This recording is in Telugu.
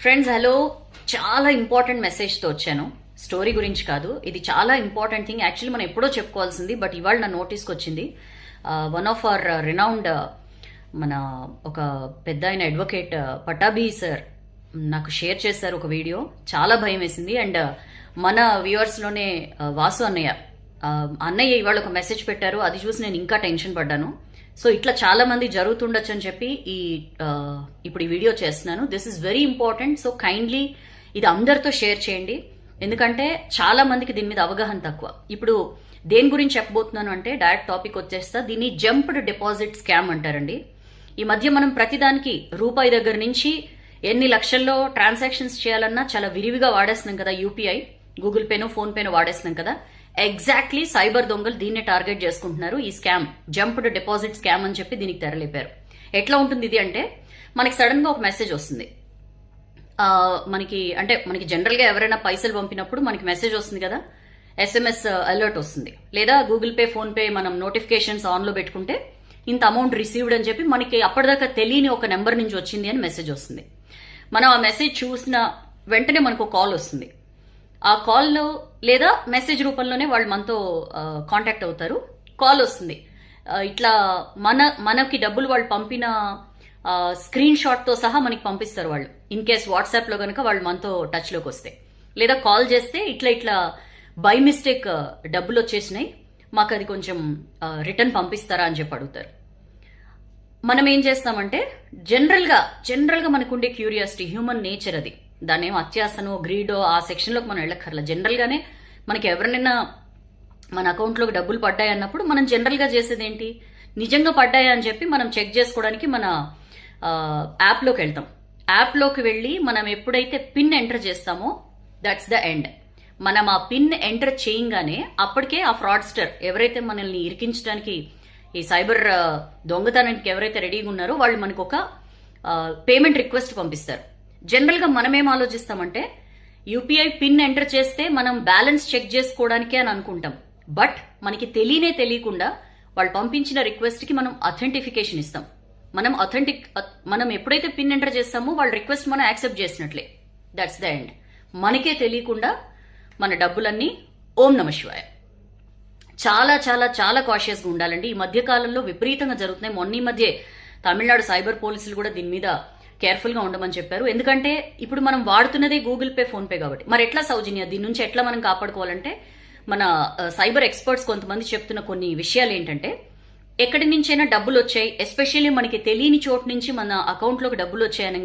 ఫ్రెండ్స్ హలో, చాలా ఇంపార్టెంట్ మెసేజ్తో వచ్చాను. స్టోరీ గురించి కాదు, ఇది చాలా ఇంపార్టెంట్ థింగ్. యాక్చువల్లీ మనం ఎప్పుడో చెప్పుకోవాల్సింది, బట్ ఇవాళ నా నోటీస్కి వచ్చింది. వన్ ఆఫ్ అవర్ రినౌండ్ మన ఒక పెద్ద ఆయన అడ్వకేట్ పటాభి సార్ నాకు షేర్ చేశారు ఒక వీడియో. చాలా భయం వేసింది. అండ్ మన వ్యూవర్స్లోనే వాసు అన్నయ్య ఇవాళ ఒక మెసేజ్ పెట్టారు. అది చూసి నేను ఇంకా టెన్షన్ పడ్డాను. సో ఇట్లా చాలా మంది జరుగుతుండొచ్చు అని చెప్పి ఇప్పుడు ఈ వీడియో చేస్తున్నాను. This is very important. So kindly ఇది అందరితో షేర్ చేయండి, ఎందుకంటే చాలా మందికి దీని మీద అవగాహన తక్కువ. ఇప్పుడు దేని గురించి చెప్పబోతున్నాను అంటే డైరెక్ట్ టాపిక్ వచ్చేస్తా. దీన్ని జంప్డ్ డిపాజిట్ స్కామ్ అంటారండి. ఈ మధ్య మనం ప్రతిదానికి రూపాయి దగ్గర నుంచి ఎన్ని లక్షల్లో ట్రాన్సాక్షన్స్ చేయాలన్నా చాలా విరివిగా వాడేస్తున్నాం కదా. యూపీఐ, గూగుల్ పేనో ఫోన్ పేనో వాడేస్తున్నాం కదా. ఎగ్జాక్ట్లీ సైబర్ దొంగలు దీన్నే టార్గెట్ చేసుకుంటున్నారు. ఈ స్కామ్ జంప్డ్ డిపాజిట్ స్కామ్ అని చెప్పి దీనికి తెరలేపారు. ఎట్లా ఉంటుంది ఇది అంటే, మనకి సడన్ గా ఒక మెసేజ్ వస్తుంది. మనకి జనరల్ గా ఎవరైనా పైసలు పంపినప్పుడు మనకి మెసేజ్ వస్తుంది కదా, ఎస్ఎంఎస్ అలర్ట్ వస్తుంది. లేదా గూగుల్ పే ఫోన్ పే మనం నోటిఫికేషన్స్ ఆన్ లో పెట్టుకుంటే ఇంత అమౌంట్ రిసీవ్డ్ అని చెప్పి మనకి అప్పటిదాకా తెలియని ఒక నెంబర్ నుంచి వచ్చింది అని మెసేజ్ వస్తుంది. మనం ఆ మెసేజ్ చూసిన వెంటనే మనకు కాల్ వస్తుంది. ఆ కాల్లో లేదా మెసేజ్ రూపంలోనే వాళ్ళు మనతో కాంటాక్ట్ అవుతారు. కాల్ వస్తుంది, ఇట్లా మనకి డబ్బులు వాళ్ళు పంపిన స్క్రీన్ షాట్ తో సహా మనకి పంపిస్తారు వాళ్ళు. ఇన్ కేస్ వాట్సాప్ లో కనుక వాళ్ళు మనతో టచ్ లోకి వస్తే, లేదా కాల్ చేస్తే ఇట్లా బై మిస్టేక్ డబ్బులు వచ్చేసినాయి, మాకు అది కొంచెం రిటర్న్ పంపిస్తారా అని చెప్పి అడుగుతారు. మనం ఏం చేస్తామంటే జనరల్ గా మనకుండే క్యూరియాసిటీ, హ్యూమన్ నేచర్ అది. దాని ఏమో అత్యాసనో గ్రీడో ఆ సెక్షన్లోకి మనం వెళ్ళక్కర్లా. జనరల్ గానే మనకి ఎవరినైనా మన అకౌంట్లోకి డబ్బులు పడ్డాయి అన్నప్పుడు మనం జనరల్ గా చేసేది ఏంటి, నిజంగా పడ్డాయా అని చెప్పి మనం చెక్ చేసుకోవడానికి మన యాప్లోకి వెళ్తాం. యాప్లోకి వెళ్ళి మనం ఎప్పుడైతే పిన్ ఎంటర్ చేస్తామో దట్స్ ద ఎండ్. మనం ఆ పిన్ ఎంటర్ చేయంగానే అప్పటికే ఆ ఫ్రాడ్స్టర్ ఎవరైతే మనల్ని ఇరికించడానికి, ఈ సైబర్ దొంగతనానికి ఎవరైతే రెడీగా ఉన్నారో వాళ్ళు మనకు ఒక పేమెంట్ రిక్వెస్ట్ పంపిస్తారు. జనరల్ గా మనం ఏం ఆలోచిస్తామంటే యూపీఐ పిన్ ఎంటర్ చేస్తే మనం బ్యాలెన్స్ చెక్ చేసుకోవడానికే అని అనుకుంటాం. బట్ మనకి తెలియకుండా వాళ్ళు పంపించిన రిక్వెస్ట్ కి మనం అథెంటిఫికేషన్ ఇస్తాం. మనం ఎప్పుడైతే పిన్ ఎంటర్ చేస్తామో వాళ్ళ రిక్వెస్ట్ మనం యాక్సెప్ట్ చేసినట్లే. That's the end. మనకే తెలియకుండా మన డబ్బులన్నీ ఓం నమ శివాయ. చాలా చాలా చాలా కాషియస్ గా ఉండాలండి. ఈ మధ్య కాలంలో విపరీతంగా జరుగుతున్నాయి. మొన్న ఈ మధ్య తమిళనాడు సైబర్ పోలీసులు కూడా దీని మీద కేర్ఫుల్ గా ఉండమని చెప్పారు. ఎందుకంటే ఇప్పుడు మనం వాడుతున్నదే గూగుల్ పే ఫోన్ పే కాబట్టి. మరి ఎట్లా సౌజన్య దీని నుంచి ఎట్లా మనం కాపాడుకోవాలంటే, మన సైబర్ ఎక్స్పర్ట్స్ కొంతమంది చెప్తున్న కొన్ని విషయాలు ఏంటంటే, ఎక్కడి నుంచైనా డబ్బులు వచ్చాయి, ఎస్పెషల్లీ మనకి తెలియని చోటు నుంచి మన అకౌంట్ లోకి డబ్బులు వచ్చాయనగా